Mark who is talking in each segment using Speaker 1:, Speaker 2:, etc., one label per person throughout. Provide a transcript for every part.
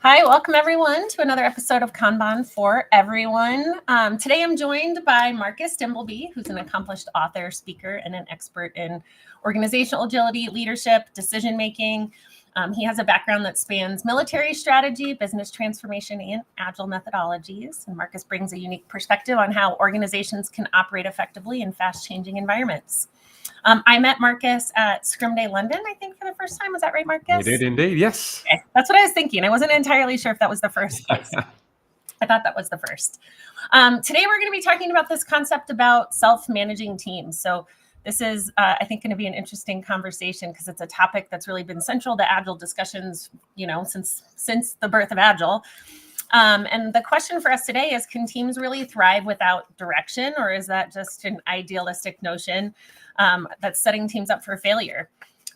Speaker 1: Hi, welcome everyone to another episode of Kanban for Everyone. Today I'm joined by Marcus Dimbleby, who's an accomplished author, speaker, and an expert in organizational agility, leadership, decision-making. He has a background that spans military strategy, business transformation, and agile methodologies. And Marcus brings a unique perspective on how organizations can operate effectively in fast-changing environments. I met Marcus at Scrum Day London, I think, for the first time. Was that right, Marcus?
Speaker 2: We did indeed, yes.
Speaker 1: Okay. That's what I was thinking. I wasn't entirely sure if that was the first place. I thought that was the first. Today, we're going to be talking about this concept about self-managing teams. So this is, I think, going to be an interesting conversation because it's a topic that's really been central to Agile discussions, since the birth of Agile. And the question for us today is, can teams really thrive without direction, or is that just an idealistic notion that's setting teams up for failure?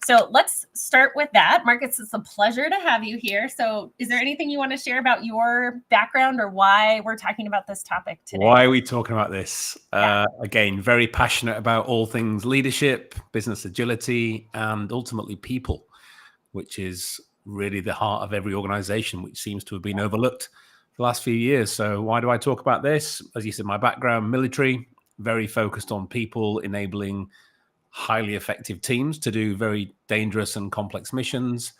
Speaker 1: So let's start with that. Marcus, it's a pleasure to have you here. So is there anything you want to share about your background or why we're talking about this topic today?
Speaker 2: Why are we talking about this? Again, very passionate about all things leadership, business agility, and ultimately people, which is really the heart of every organization, which seems to have been overlooked the last few years. So why do I talk about this? As you said, my background, military, very focused on people, enabling highly effective teams to do very dangerous and complex missions.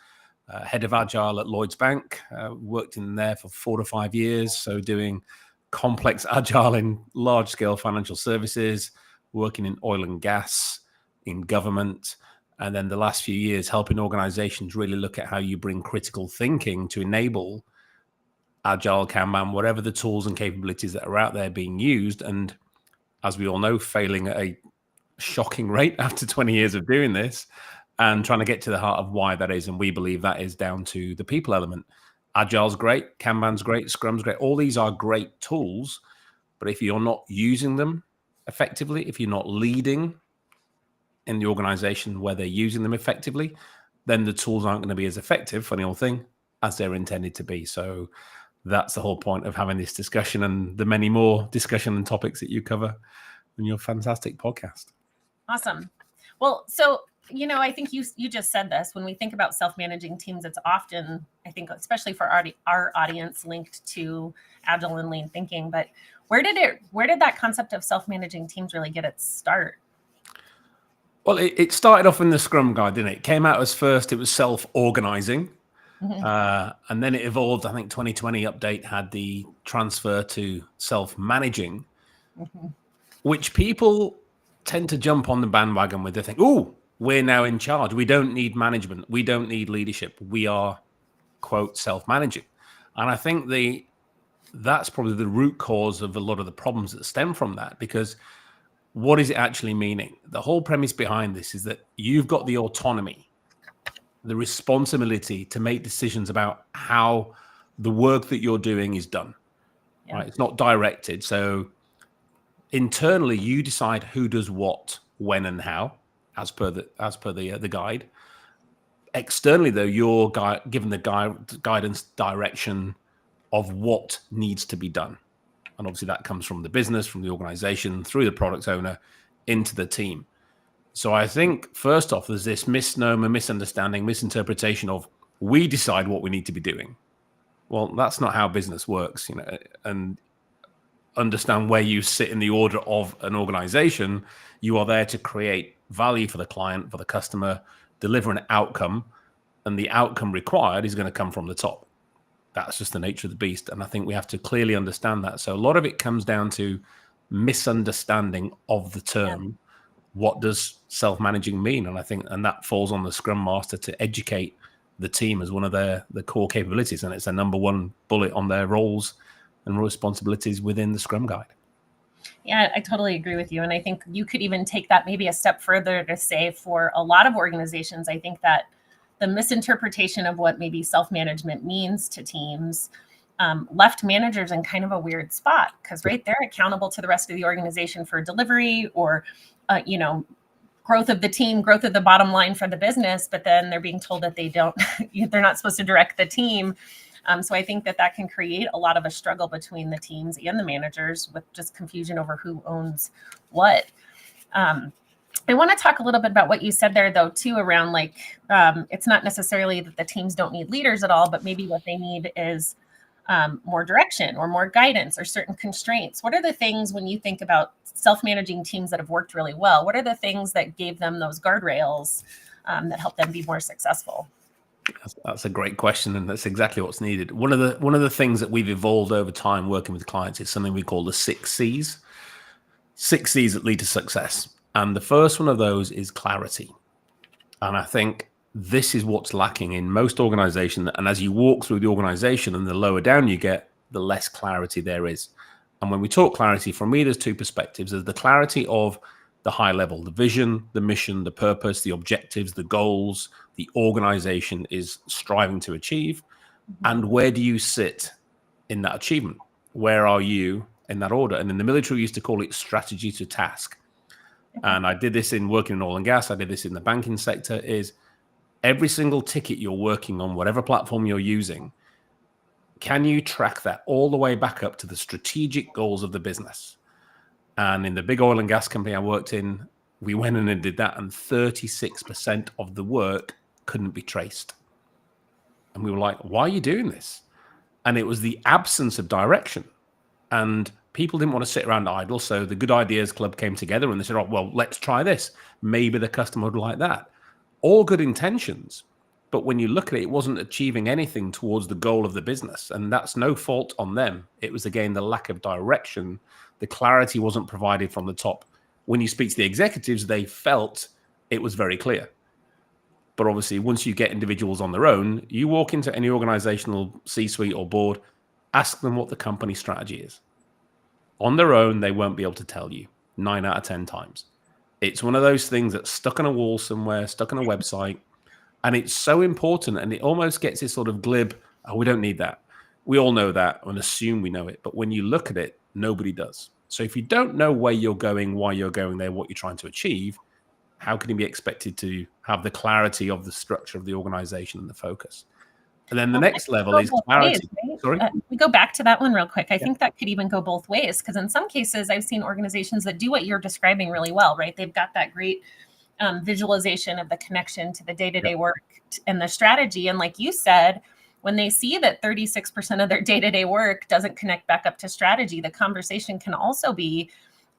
Speaker 2: Head of Agile at Lloyds Bank, worked in there for 4 to 5 years. So doing complex Agile in large-scale financial services, working in oil and gas, in government. And then the last few years, helping organizations really look at how you bring critical thinking to enable Agile, Kanban, whatever the tools and capabilities that are out there being used. And as we all know, failing at a shocking rate after 20 years of doing this, and trying to get to the heart of why that is. And we believe that is down to the people element. Agile's great, Kanban's great, Scrum's great. All these are great tools, but if you're not using them effectively, if you're not leading in the organization where they're using them effectively, then the tools aren't going to be as effective, funny old thing, as they're intended to be. So that's the whole point of having this discussion and the many more discussion and topics that you cover in your fantastic podcast.
Speaker 1: Awesome. Well, so, I think you just said this. When we think about self-managing teams, it's often, I think, especially for our audience, linked to Agile and lean thinking. But where did that concept of self-managing teams really get its start?
Speaker 2: Well, it started off in the Scrum Guide, didn't it? It came out as first, it was self-organizing. Mm-hmm. And then it evolved. I think 2020 update had the transfer to self-managing, mm-hmm. which people tend to jump on the bandwagon with. They think, oh, we're now in charge. We don't need management. We don't need leadership. We are, quote, self-managing. And I think that's probably the root cause of a lot of the problems that stem from that, because what is it actually meaning? The whole premise behind this is that you've got the autonomy, the responsibility to make decisions about how the work that you're doing is done. Yeah. Right? It's not directed. So internally, you decide who does what, when, and how, as per the guide. Externally, though, you're given the guidance, direction of what needs to be done, and obviously that comes from the business, from the organization, through the product owner, into the team. So I think first off, there's this misnomer, misunderstanding, misinterpretation of we decide what we need to be doing. Well, that's not how business works, and understand where you sit in the order of an organization. You are there to create value for the client, for the customer, deliver an outcome, and the outcome required is going to come from the top. That's just the nature of the beast. And I think we have to clearly understand that. So a lot of it comes down to misunderstanding of the term. Yeah. What does self-managing mean? And that falls on the Scrum Master to educate the team as one of the core capabilities. And it's a number one bullet on their roles and responsibilities within the Scrum Guide.
Speaker 1: Yeah, I totally agree with you. And I think you could even take that maybe a step further to say, for a lot of organizations, I think that the misinterpretation of what maybe self-management means to teams left managers in kind of a weird spot, because they're accountable to the rest of the organization for delivery or, growth of the team, growth of the bottom line for the business, but then they're being told that they're not supposed to direct the team. So I think that can create a lot of a struggle between the teams and the managers, with just confusion over who owns what. I want to talk a little bit about what you said there, though, too, around like it's not necessarily that the teams don't need leaders at all, but maybe what they need is more direction or more guidance or certain constraints. What are the things when you think about self-managing teams that have worked really well? What are the things that gave them those guardrails that help them be more successcal?
Speaker 2: That's a great question, and that's exactly what's needed. One of the things that we've evolved over time working with clients is something we call the 6 C's. 6 C's that lead to success. And the first one of those is clarity. And I think this is what's lacking in most organizations. And as you walk through the organization and the lower down you get, the less clarity there is. And when we talk clarity, from me, there's 2 perspectives. There's the clarity of the high level, the vision, the mission, the purpose, the objectives, the goals, the organization is striving to achieve. And where do you sit in that achievement? Where are you in that order? And in the military, we used to call it strategy to task. And I did this in working in oil and gas. I did this in the banking sector. Is every single ticket you're working on, whatever platform you're using, can you track that all the way back up to the strategic goals of the business? And in the big oil and gas company I worked in, we went in and did that, and 36% of the work couldn't be traced. And we were like, why are you doing this? And it was the absence of direction. And people didn't want to sit around idle. So the Good Ideas Club came together and they said, oh, well, let's try this. Maybe the customer would like that. All good intentions. But when you look at it, it wasn't achieving anything towards the goal of the business. And that's no fault on them. It was, again, the lack of direction. The clarity wasn't provided from the top. When you speak to the executives, they felt it was very clear. But obviously, once you get individuals on their own, you walk into any organizational C-suite or board, ask them what the company strategy is. On their own, they won't be able to tell you 9 out of 10 times. It's one of those things that's stuck on a wall somewhere, stuck on a website. And it's so important. And it almost gets this sort of glib, oh, we don't need that. We all know that and assume we know it. But when you look at it, nobody does. So if you don't know where you're going, why you're going there, what you're trying to achieve, how can you be expected to have the clarity of the structure of the organization and the focus? And then the next level is clarity.
Speaker 1: Ways, right?
Speaker 2: Sorry?
Speaker 1: We go back to that one real quick. I think that could even go both ways, because in some cases, I've seen organizations that do what you're describing really well, right? They've got that great visualization of the connection to the day-to-day work and the strategy. And like you said, when they see that 36% of their day-to-day work doesn't connect back up to strategy, the conversation can also be,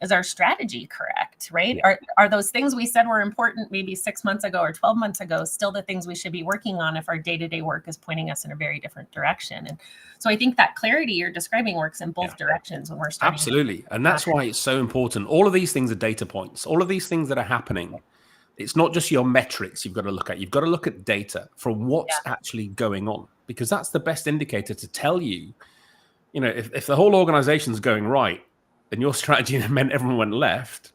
Speaker 1: is our strategy correct, right? Yeah. Are those things we said were important maybe 6 months ago or 12 months ago still the things we should be working on if our day-to-day work is pointing us in a very different direction? And so I think that clarity you're describing works in both directions when we're starting.
Speaker 2: Absolutely. And that's why it's so important. All of these things are data points. All of these things that are happening, it's not just your metrics you've got to look at. You've got to look at data from what's actually going on, because that's the best indicator to tell you, if the whole organization's going right, and your strategy meant everyone went left,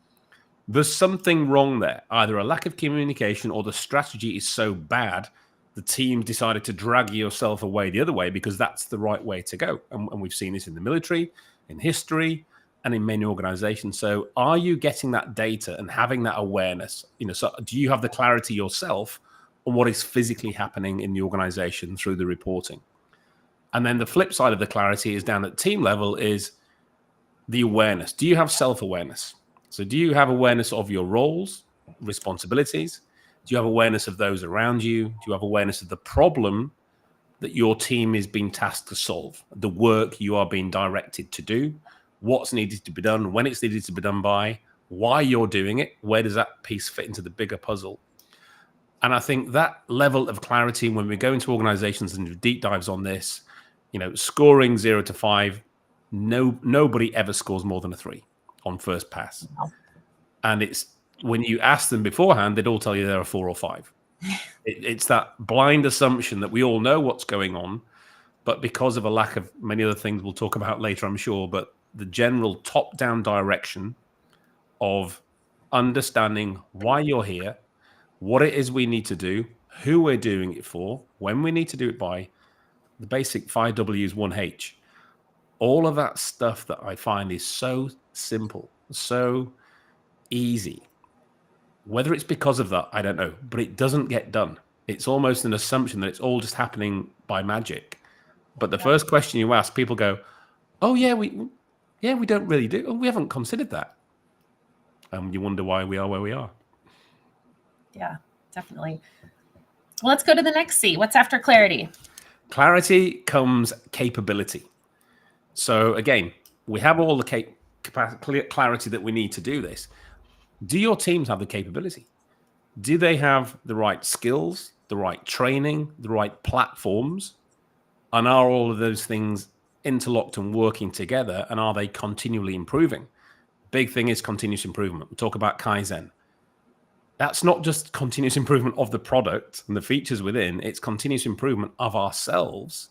Speaker 2: there's something wrong there. Either a lack of communication or the strategy is so bad, the team decided to drag yourself away the other way because that's the right way to go. And we've seen this in the military, in history, and in many organizations. So are you getting that data and having that awareness? So do you have the clarity yourself on what is physically happening in the organization through the reporting? And then the flip side of the clarity is down at team level is the awareness. Do you have self-awareness? So do you have awareness of your roles, responsibilities? Do you have awareness of those around you? Do you have awareness of the problem that your team is being tasked to solve? The work you are being directed to do? What's needed to be done? When it's needed to be done by? Why you're doing it? Where does that piece fit into the bigger puzzle? And I think that level of clarity, when we go into organizations and do deep dives on this, scoring 0 to 5, nobody ever scores more than a 3 on first pass. Wow. And it's when you ask them beforehand, they'd all tell you they're a 4 or 5. It's that blind assumption that we all know what's going on, but because of a lack of many other things we'll talk about later, I'm sure, but the general top-down direction of understanding why you're here, what it is we need to do, who we're doing it for, when we need to do it by, the basic 5 W's, 1 H. All of that stuff that I find is so simple, so easy. Whether it's because of that, I don't know, but it doesn't get done. It's almost an assumption that it's all just happening by magic. But the first question you ask, people go, "Oh yeah, we don't really do. We haven't considered that." And you wonder why we are where we are.
Speaker 1: Yeah, definitely. Well, let's go to the next C. What's after clarity?
Speaker 2: Clarity comes capability. So again, we have all the clarity that we need to do this. Do your teams have the capability? Do they have the right skills, the right training, the right platforms? And are all of those things interlocked and working together? And are they continually improving? Big thing is continuous improvement. We talk about Kaizen. That's not just continuous improvement of the product and the features within, it's continuous improvement of ourselves.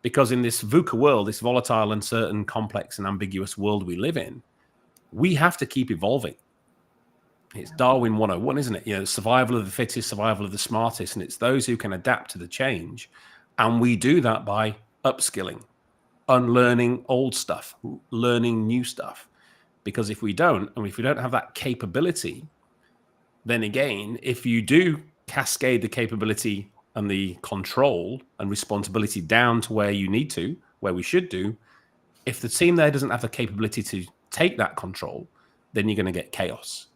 Speaker 2: Because in this VUCA world, this volatile, uncertain, complex, and ambiguous world we live in, we have to keep evolving. It's Darwin 101, isn't it? You know, survival of the fittest, survival of the smartest. And it's those who can adapt to the change. And we do that by upskilling, unlearning old stuff, learning new stuff. Because if we don't, and if we don't have that capability, then again, if you do cascade the capability and the control and responsibility down to where you need to, where we should do, if the team there doesn't have the capability to take that control, then you're going to get chaos.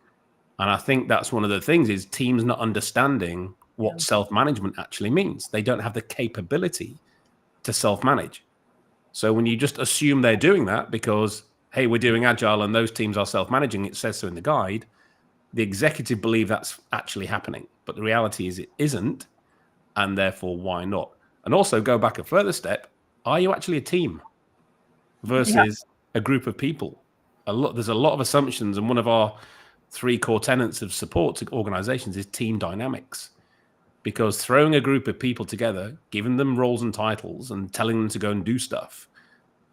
Speaker 2: And I think that's one of the things is teams not understanding what self-management actually means. They don't have the capability to self-manage. So when you just assume they're doing that because, hey, we're doing agile and those teams are self-managing, it says so in the guide, the executive believe that's actually happening. But the reality is it isn't. And therefore, why not? And also go back a further step. Are you actually a team versus a group of people? There's a lot of assumptions. And one of our 3 core tenets of support to organizations is team dynamics. Because throwing a group of people together, giving them roles and titles and telling them to go and do stuff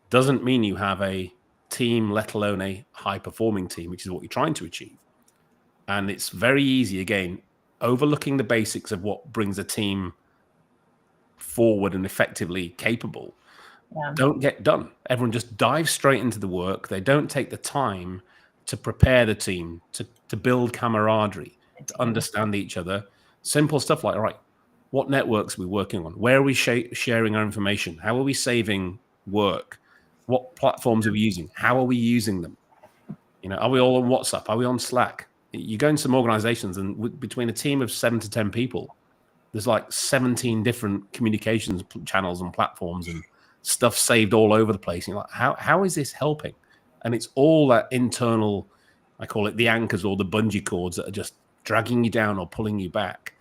Speaker 2: doesn't mean you have a team, let alone a high-performing team, which is what you're trying to achieve. And it's very easy, again, overlooking the basics of what brings a team forward and effectively capable. Don't get done. Everyone just dives straight into the work. They don't take the time to prepare the team, to build camaraderie, to understand each other. Simple stuff like, all right, what networks are we working on? Where are we sharing our information? How are we saving work? What platforms are we using? How are we using them? You know, are we all on WhatsApp? Are we on Slack? You go in some organizations and between a team of 7 to 10 people, there's like 17 different communications channels and platforms and stuff saved all over the place. And you're like, how is this helping? And it's all that internal, I call it the anchors or the bungee cords that are just dragging you down or pulling you back.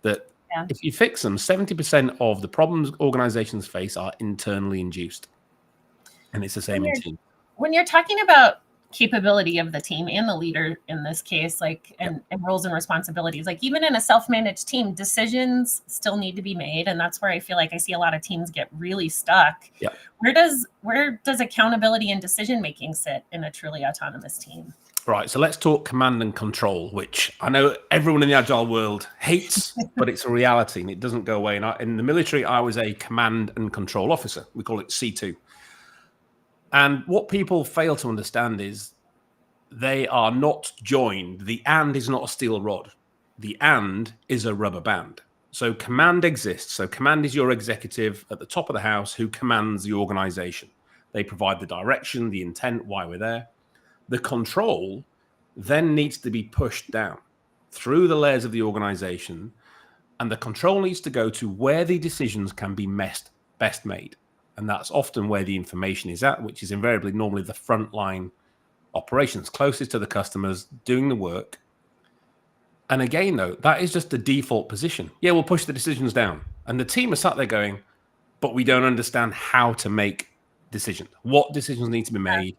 Speaker 2: That if you fix them, 70% of the problems organizations face are internally induced. And it's the same in team.
Speaker 1: When you're talking about capability of the team and the leader in this case, like and roles and responsibilities, like even in a self-managed team, decisions still need to be made. And that's where I feel like I see a lot of teams get really stuck. Where does accountability and decision-making sit in a truly autonomous team?
Speaker 2: Right. So let's talk command and control, which I know everyone in the agile world hates, but it's a reality and it doesn't go away. And in the military, I was a command and control officer. We call it C2. And what people fail to understand is they are not joined. The and is not a steel rod. The and is a rubber band. So command exists. So command is your executive at the top of the house who commands the organization. They provide the direction, the intent, why we're there. The control then needs to be pushed down through the layers of the organization. And the control needs to go to where the decisions can be best made. And that's often where the information is at, which is invariably normally the frontline operations, closest to the customers, doing the work. And again, though, that is just the default position. Yeah, we'll push the decisions down. And the team are sat there going, but we don't understand how to make decisions. What decisions need to be made?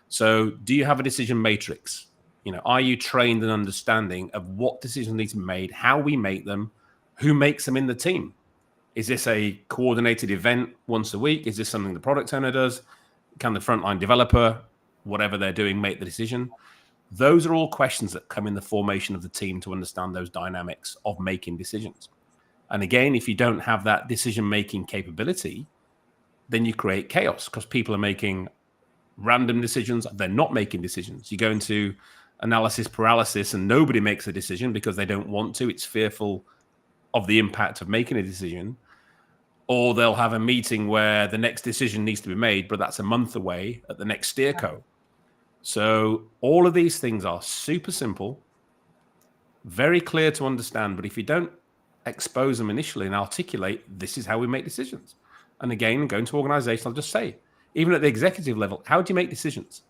Speaker 2: So do you have a decision matrix? You know, are you trained in understanding of what decisions need to be made, how we make them, who makes them in the team? Is this a coordinated event once a week? Is this something the product owner does? Can the frontline developer, whatever they're doing, make the decision? Those are all questions that come in the formation of the team to understand those dynamics of making decisions. And again, if you don't have that decision-making capability, then you create chaos because people are making random decisions. They're not making decisions. You go into analysis paralysis and nobody makes a decision because they don't want to. It's fearful of the impact of making a decision. Or they'll have a meeting where the next decision needs to be made, but that's a month away at the next steerco. So all of these things are super simple. very clear to understand. But if you don't expose them initially and articulate, this is how we make decisions. And again, going to organization, I'll just say, even at the executive level, how do you make decisions?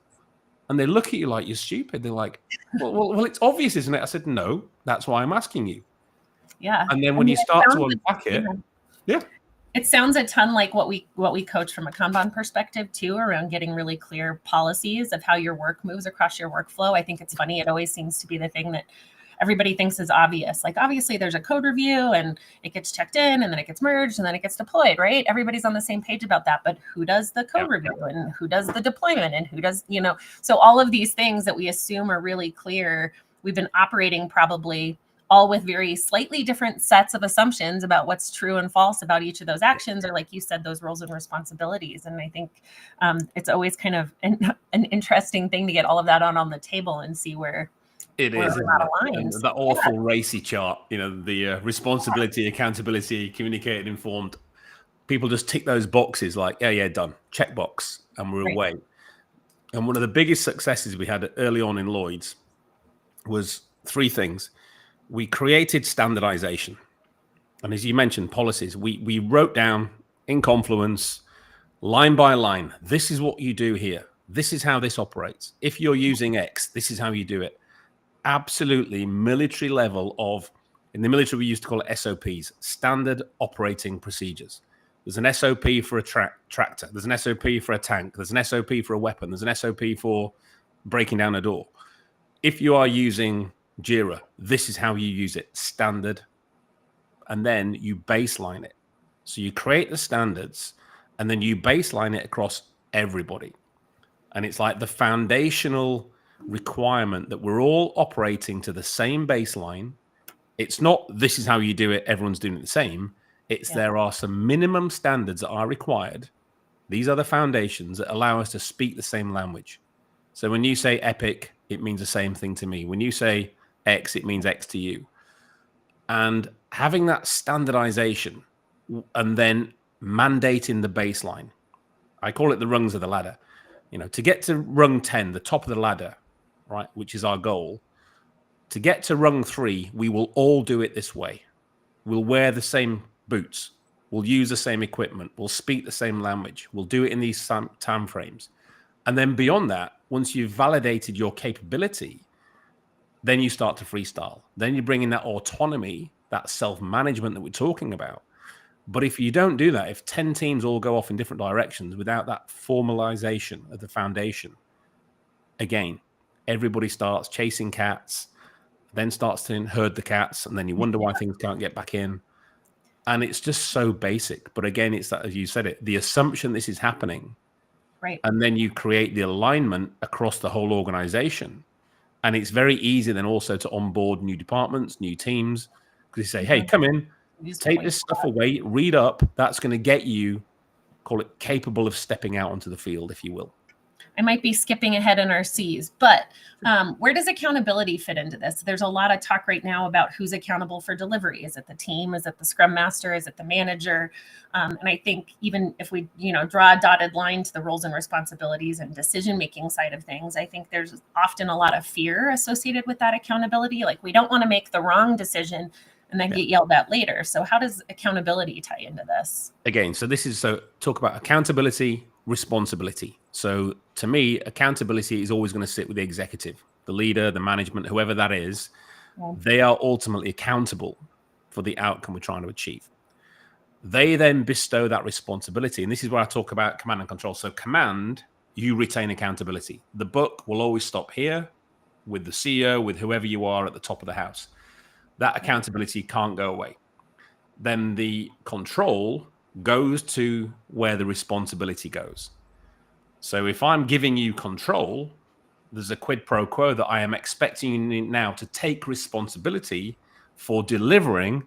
Speaker 2: And they look at you like you're stupid. They're like, well, it's obvious, isn't it? I said, no, that's why I'm asking you.
Speaker 1: Yeah.
Speaker 2: And then when you start to unpack it, yeah.
Speaker 1: It sounds a ton like what we coach from a Kanban perspective too, around getting really clear policies of how your work moves across your workflow. I think it's funny. It always seems to be the thing that everybody thinks is obvious. Like, obviously there's a code review and it gets checked in and then it gets merged and then it gets deployed, right? Everybody's on the same page about that, but who does the code review and who does the deployment and who does, so all of these things that we assume are really clear, we've been operating probably all with very slightly different sets of assumptions about what's true and false about each of those actions, or like you said, those roles and responsibilities. And I think it's always kind of an interesting thing to get all of that on the table and see where
Speaker 2: it is that awful racy chart, the responsibility, accountability, communicated, informed. People just tick those boxes like, yeah, done, check box, and we're away. And one of the biggest successes we had early on in Lloyd's was three things. We created standardization. And as you mentioned, policies, we wrote down in Confluence, line by line, this is what you do here. This is how this operates. If you're using X, this is how you do it. Absolutely military level of, in the military, we used to call it SOPs, standard operating procedures. There's an SOP for a tractor. There's an SOP for a tank. There's an SOP for a weapon. There's an SOP for breaking down a door. If you are using Jira, this is how you use it, standard. And then you baseline it. So you create the standards and then you baseline it across everybody. And it's like the foundational requirement that we're all operating to the same baseline. It's not, this is how you do it, everyone's doing it the same. It's there are some minimum standards that are required. These are the foundations that allow us to speak the same language. So when you say epic, it means the same thing to me. When you say X, it means X to you. And having that standardization and then mandating the baseline, I call it the rungs of the ladder. To get to rung 10, the top of the ladder, right, which is our goal, to get to rung 3, we will all do it this way. We'll wear the same boots. We'll use the same equipment. We'll speak the same language. We'll do it in these time frames. And then beyond that, once you've validated your capability, then you start to freestyle. Then you bring in that autonomy, that self-management that we're talking about. But if you don't do that, if 10 teams all go off in different directions without that formalization of the foundation, again, everybody starts chasing cats, then starts to herd the cats, and then you wonder why things can't get back in. And it's just so basic. But again, it's that, as you said it, the assumption this is happening.
Speaker 1: Right.
Speaker 2: And then you create the alignment across the whole organization. And it's very easy then also to onboard new departments, new teams, because you say, hey, come in, take this stuff away, read up. That's going to get you, call it capable of stepping out onto the field, if you will.
Speaker 1: I might be skipping ahead in our C's, but where does accountability fit into this? There's a lot of talk right now about who's accountable for delivery. Is it the team? Is it the scrum master? Is it the manager? And I think even if we, draw a dotted line to the roles and responsibilities and decision-making side of things, I think there's often a lot of fear associated with that accountability. Like, we don't want to make the wrong decision and then get yelled at later. So how does accountability tie into this?
Speaker 2: Again, so talk about accountability, responsibility. So to me, accountability is always going to sit with the executive, the leader, the management, whoever that is. They are ultimately accountable for the outcome we're trying to achieve. They then bestow that responsibility. And this is where I talk about command and control. So command, you retain accountability. The book will always stop here with the CEO, with whoever you are at the top of the house. That accountability can't go away. Then the control goes to where the responsibility goes. So if I'm giving you control, there's a quid pro quo that I am expecting you now to take responsibility for delivering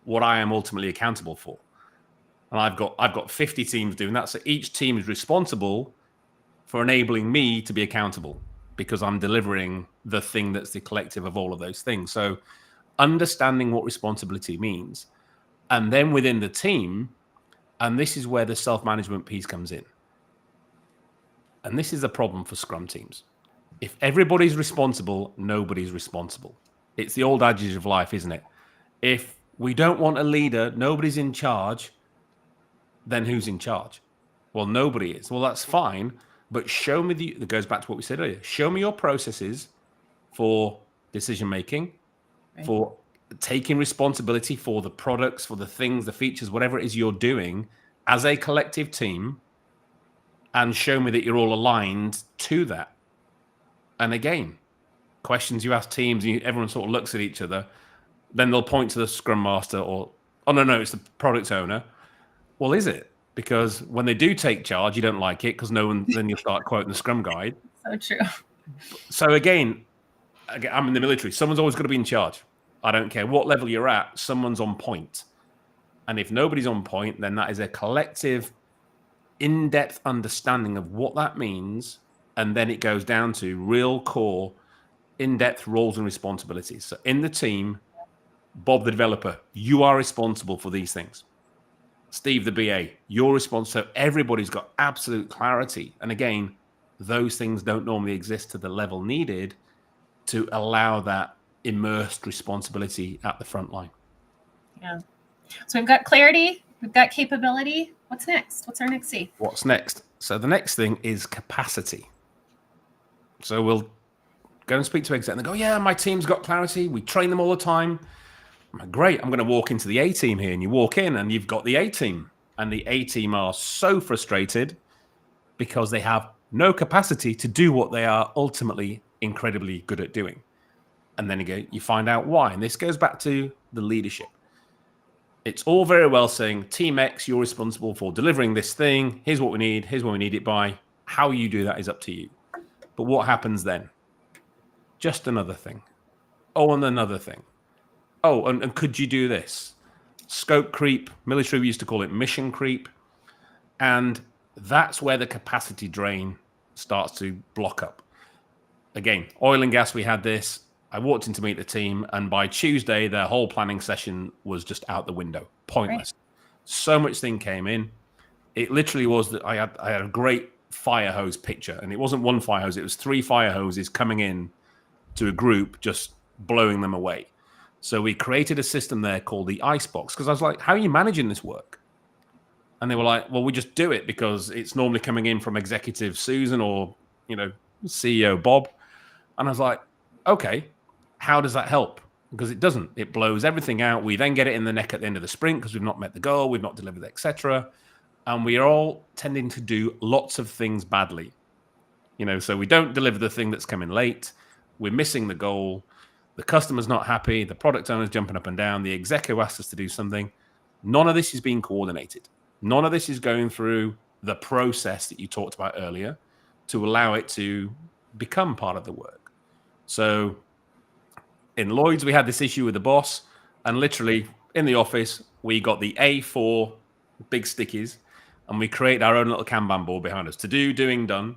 Speaker 2: what I am ultimately accountable for. And I've got 50 teams doing that. So each team is responsible for enabling me to be accountable because I'm delivering the thing that's the collective of all of those things. So understanding what responsibility means. And then within the team, and this is where the self-management piece comes in. And this is a problem for Scrum teams. If everybody's responsible, nobody's responsible. It's the old adage of life, isn't it? If we don't want a leader, nobody's in charge, then who's in charge? Well, nobody is. Well, that's fine, but show me that goes back to what we said earlier. Show me your processes for decision making, for taking responsibility for the products, for the things, the features, whatever it is you're doing as a collective team, and show me that you're all aligned to that. And again, questions you ask teams, and everyone sort of looks at each other. Then they'll point to the scrum master or, oh, no, it's the product owner. Well, is it? Because when they do take charge, you don't like it because no one, then you'll start quoting the scrum guide.
Speaker 1: So true.
Speaker 2: So again, I'm in the military. Someone's always got to be in charge. I don't care what level you're at, someone's on point. And if nobody's on point, then that is a collective, in-depth understanding of what that means. And then it goes down to real core, in-depth roles and responsibilities. So in the team, Bob, the developer, you are responsible for these things. Steve, the BA, you're responsible. So everybody's got absolute clarity. And again, those things don't normally exist to the level needed to allow that immersed responsibility at the front line.
Speaker 1: Yeah. So we've got clarity, we've got capability. What's next? What's our next C?
Speaker 2: What's next? So the next thing is capacity. So we'll go and speak to exec and they go, yeah, my team's got clarity. We train them all the time. I'm like, great. I'm going to walk into the A team here. And you walk in and you've got the A team. And the A team are so frustrated because they have no capacity to do what they are ultimately incredibly good at doing. And then you find out why. And this goes back to the leadership. It's all very well saying, Team X, you're responsible for delivering this thing. Here's what we need. Here's what we need it by. How you do that is up to you. But what happens then? Just another thing. Oh, and another thing. Oh, and could you do this? Scope creep. Military, we used to call it mission creep. And that's where the capacity drain starts to block up. Again, oil and gas, we had this. I walked in to meet the team, and by Tuesday, their whole planning session was just out the window. Pointless. Right. So much thing came in. It literally was that I had a great fire hose picture, and it wasn't one fire hose. It was 3 fire hoses coming in to a group, just blowing them away. So we created a system there called the Icebox, because I was like, how are you managing this work? And they were like, well, we just do it because it's normally coming in from executive Susan or, CEO Bob. And I was like, okay, how does that help? Because it doesn't. It blows everything out. We then get it in the neck at the end of the sprint because we've not met the goal, we've not delivered, etc. And we are all tending to do lots of things badly. So we don't deliver the thing that's coming late. We're missing the goal. The customer's not happy. The product owner's jumping up and down. The exec who asked us to do something. None of this is being coordinated. None of this is going through the process that you talked about earlier to allow it to become part of the work. So in Lloyd's, we had this issue with the boss, and literally in the office, we got the A4 big stickies, and we created our own little Kanban board behind us to do, doing, done.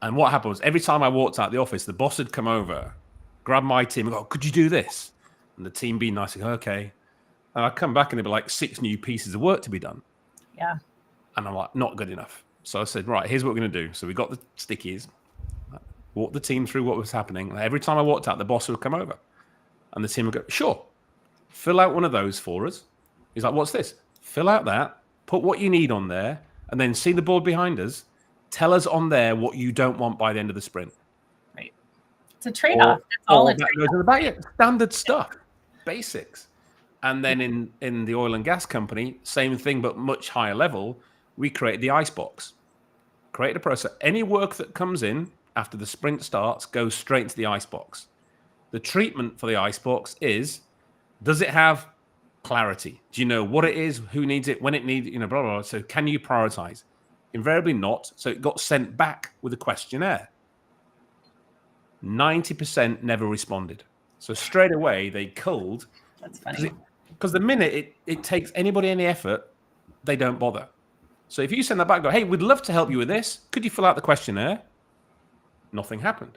Speaker 2: And what happened was every time I walked out the office, the boss would come over, grab my team and go, could you do this? And the team be nice and go, okay. And I'd come back and there'd be like 6 new pieces of work to be done.
Speaker 1: Yeah.
Speaker 2: And I'm like, not good enough. So I said, right, here's what we're going to do. So we got the stickies, walked the team through what was happening. And every time I walked out, the boss would come over. And the team would go, sure, fill out one of those for us. He's like, what's this? Fill out that, put what you need on there, and then see the board behind us. Tell us on there what you don't want by the end of the sprint.
Speaker 1: Right. It's a trade-off. That's all
Speaker 2: it goes in the back. Standard stuff, basics. And then in the oil and gas company, same thing, but much higher level, we create the Icebox. Create a process. Any work that comes in after the sprint starts goes straight into the Icebox. The treatment for the Icebox is, does it have clarity? Do you know what it is, who needs it, when it needs, blah, blah, blah. So can you prioritize? Invariably not. So it got sent back with a questionnaire. 90% never responded. So straight away they culled.
Speaker 1: That's funny.
Speaker 2: Because the minute it takes anybody any effort, they don't bother. So if you send that back, go, hey, we'd love to help you with this. Could you fill out the questionnaire? Nothing happened.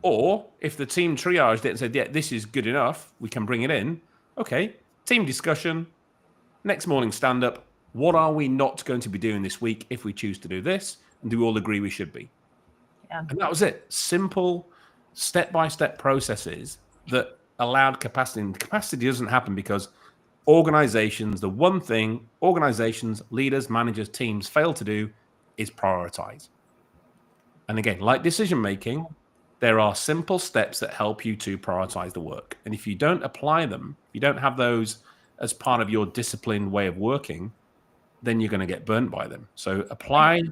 Speaker 2: Or if the team triaged it and said, yeah, this is good enough, we can bring it in. Okay, team discussion. Next morning stand-up. What are we not going to be doing this week if we choose to do this? And do we all agree we should be? Yeah. And that was it. Simple, step-by-step processes that allowed capacity. And capacity doesn't happen because organizations, the one thing organizations, leaders, managers, teams fail to do is prioritize. And again, like decision making, there are simple steps that help you to prioritize the work. And if you don't apply them, if you don't have those as part of your disciplined way of working, then you're going to get burnt by them. So apply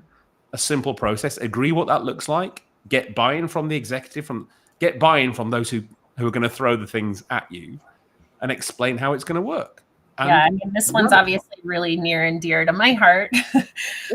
Speaker 2: a simple process, agree what that looks like, get buy-in from the executive, get buy-in from those who are going to throw the things at you, and explain how it's going to work. And
Speaker 1: yeah, I mean, this one's obviously really near and dear to my heart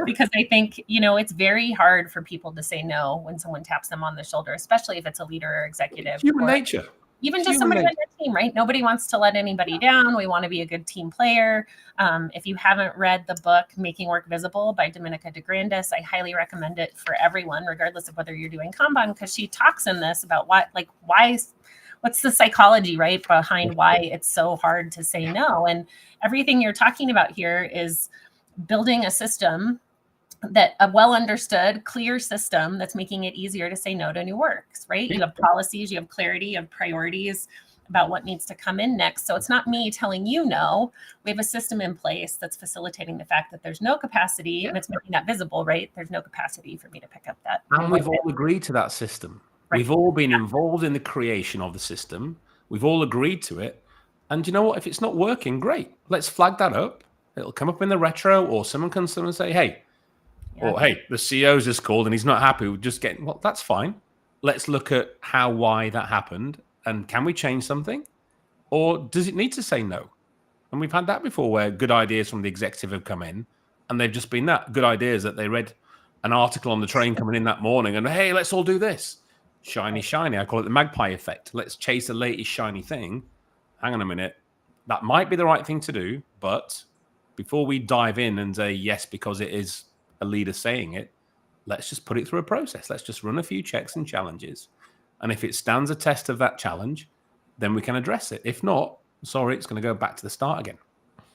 Speaker 1: because I think, it's very hard for people to say no when someone taps them on the shoulder, especially if it's a leader or executive.
Speaker 2: Human nature.
Speaker 1: Even just somebody on your team, right? Nobody wants to let anybody down. We want to be a good team player. If you haven't read the book Making Work Visible by Dominica DeGrandis, I highly recommend it for everyone, regardless of whether you're doing Kanban, because she talks in this about what's the psychology, right, behind why it's so hard to say no. And everything you're talking about here is building a system a well understood, clear system that's making it easier to say no to new works, right? You have policies, you have clarity, you have priorities about what needs to come in next. So it's not me telling you no. We have a system in place that's facilitating the fact that there's no capacity and it's making that visible, right? There's no capacity for me to pick up that.
Speaker 2: And we've all agreed to that system. Right. We've all been involved in the creation of the system. We've all agreed to it. And you know what? If it's not working, great. Let's flag that up. It'll come up in the retro, or someone can come and say, hey, or hey, the CEO's just called and he's not happy with just getting, well, that's fine. Let's look at why that happened. And can we change something? Or does it need to say no? And we've had that before where good ideas from the executive have come in and they've just been good ideas that they read an article on the train coming in that morning and, hey, let's all do this. Shiny, shiny. I call it the magpie effect. Let's chase the latest shiny thing. Hang on a minute. That might be the right thing to do. But before we dive in and say yes, because it is a leader saying it, let's just put it through a process. Let's just run a few checks and challenges. And if it stands a test of that challenge, then we can address it. If not, sorry, it's going to go back to the start again.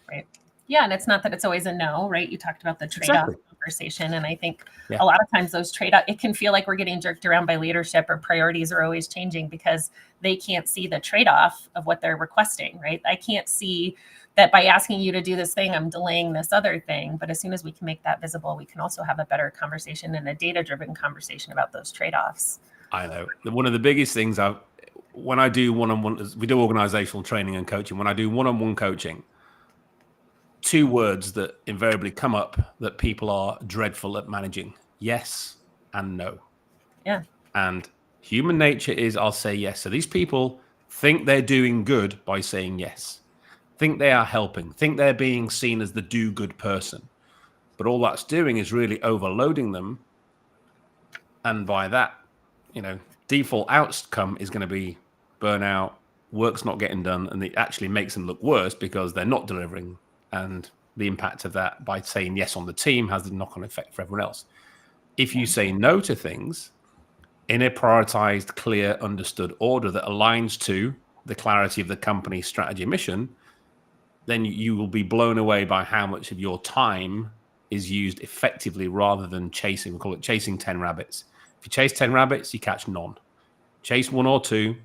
Speaker 1: Right. Yeah. And it's not that it's always a no, right? You talked about the trade-off conversation. And I think a lot of times those trade-off, it can feel like we're getting jerked around by leadership or priorities are always changing because they can't see the trade-off of what they're requesting, right? I can't see that by asking you to do this thing, I'm delaying this other thing. But as soon as we can make that visible, we can also have a better conversation and a data-driven conversation about those trade-offs.
Speaker 2: I know. One of the biggest things when I do one-on-one, we do organizational training and coaching. When I do one-on-one coaching, two words that invariably come up that people are dreadful at managing: yes and no.
Speaker 1: Yeah.
Speaker 2: And human nature is I'll say yes. So these people think they're doing good by saying yes. Think they are helping, think they're being seen as the do-good person. But all that's doing is really overloading them. And by that, default outcome is going to be burnout, work's not getting done, and it actually makes them look worse because they're not delivering. And the impact of that by saying yes on the team has the knock-on effect for everyone else. If you say no to things in a prioritized, clear, understood order that aligns to the clarity of the company's strategy and mission, then you will be blown away by how much of your time is used effectively rather than chasing. We call it chasing 10 rabbits. If you chase 10 rabbits, you catch none. Chase one or two,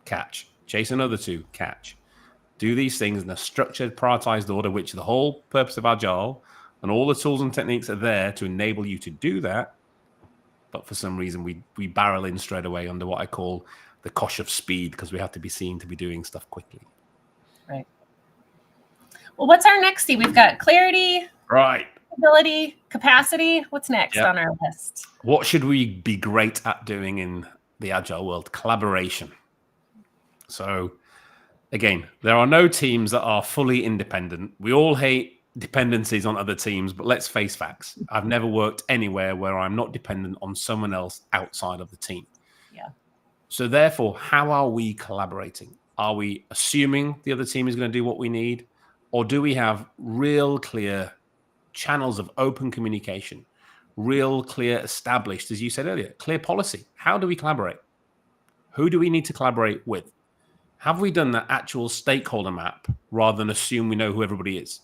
Speaker 2: catch. Chase another two, catch. Do these things in a structured, prioritized order, which the whole purpose of Agile and all the tools and techniques are there to enable you to do that. But for some reason, we barrel in straight away under what I call the cosh of speed because we have to be seen to be doing stuff quickly.
Speaker 1: Right. Well, what's our next C? We've got clarity,
Speaker 2: right,
Speaker 1: ability, capacity. What's next on our list?
Speaker 2: What should we be great at doing in the Agile world? Collaboration. So again, there are no teams that are fully independent. We all hate dependencies on other teams, but let's face facts. I've never worked anywhere where I'm not dependent on someone else outside of the team.
Speaker 1: Yeah.
Speaker 2: So therefore, how are we collaborating? Are we assuming the other team is going to do what we need? Or do we have real clear channels of open communication, real clear established, as you said earlier, clear policy? How do we collaborate? Who do we need to collaborate with? Have we done that actual stakeholder map rather than assume we know who everybody is?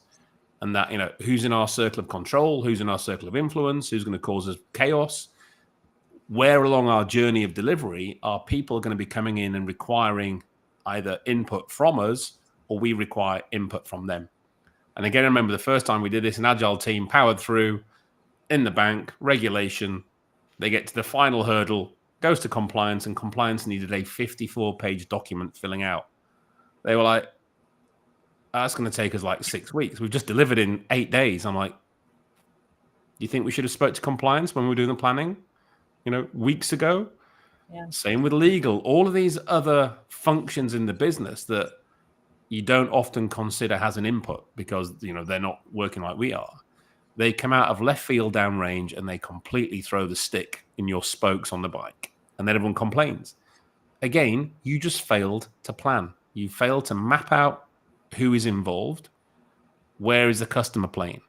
Speaker 2: And that, who's in our circle of control, who's in our circle of influence, who's going to cause us chaos? Where along our journey of delivery are people going to be coming in and requiring either input from us or we require input from them. And again, I remember the first time we did this, an agile team powered through in the bank, regulation. They get to the final hurdle, goes to compliance, and compliance needed a 54-page document filling out. They were like, that's going to take us like 6 weeks. We've just delivered in 8 days. I'm like, do you think we should have spoke to compliance when we were doing the planning, weeks ago?
Speaker 1: Yeah.
Speaker 2: Same with legal. All of these other functions in the business that you don't often consider as an input because, they're not working like we are. They come out of left field downrange and they completely throw the stick in your spokes on the bike. And then everyone complains. Again, you just failed to plan. You failed to map out who is involved. Where is the customer playing?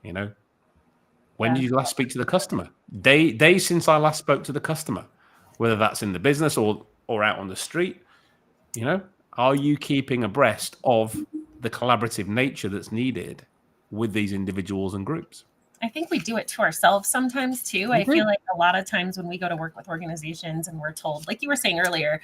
Speaker 2: When did you last speak to the customer? Days since I last spoke to the customer, whether that's in the business or out on the street. Are you keeping abreast of the collaborative nature that's needed with these individuals and groups?
Speaker 1: I think we do it to ourselves sometimes too. I feel like a lot of times when we go to work with organizations and we're told, like you were saying earlier,